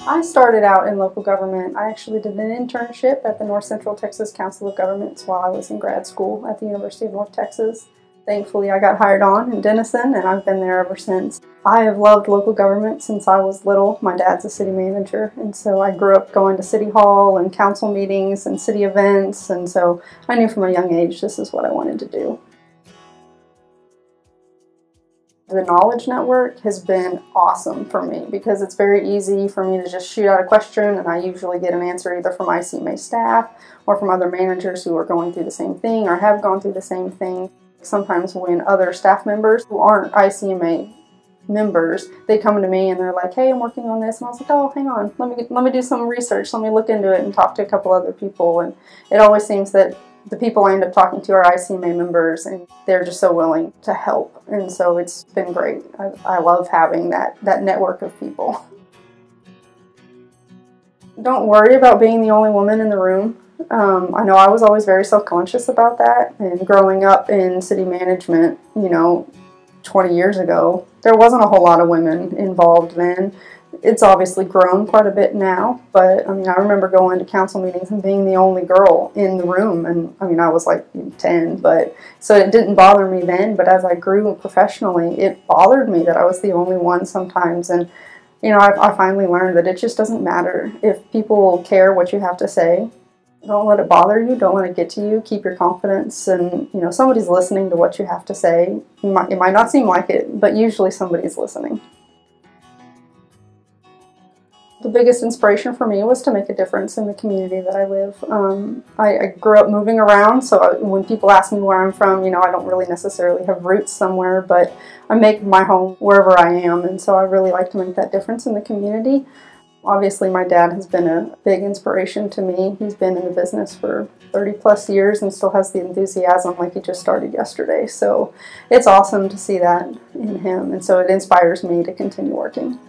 I started out in local government. I actually did an internship at the North Central Texas Council of Governments while I was in grad school at the University of North Texas. Thankfully, I got hired on in Denison, and I've been there ever since. I have loved local government since I was little. My dad's a city manager, and so I grew up going to City Hall and council meetings and city events, and so I knew from a young age this is what I wanted to do. The knowledge network has been awesome for me because it's very easy for me to just shoot out a question, and I usually get an answer either from ICMA staff or from other managers who are going through the same thing or have gone through the same thing. Sometimes when other staff members who aren't ICMA members, they come to me and they're like, hey, I'm working on this, and I was like, oh, hang on, let me do some research, let me look into it and talk to a couple other people. And it always seems that the people I end up talking to are ICMA members, and they're just so willing to help, and so it's been great. I love having that network of people. Don't worry about being the only woman in the room. I know I was always very self-conscious about that, and growing up in city management, 20 years ago, there wasn't a whole lot of women involved then. It's obviously grown quite a bit now, but I mean, I remember going to council meetings and being the only girl in the room, and I mean, I was like 10, but so it didn't bother me then, but as I grew professionally, it bothered me that I was the only one sometimes, and I finally learned that it just doesn't matter. If people care what you have to say, don't let it bother you, don't let it get to you, keep your confidence, and somebody's listening to what you have to say. It might not seem like it, but usually somebody's listening. The biggest inspiration for me was to make a difference in the community that I live. I grew up moving around, so when people ask me where I'm from, I don't really necessarily have roots somewhere, but I make my home wherever I am, and so I really like to make that difference in the community. Obviously, my dad has been a big inspiration to me. He's been in the business for 30+ years and still has the enthusiasm like he just started yesterday. So it's awesome to see that in him, and so it inspires me to continue working.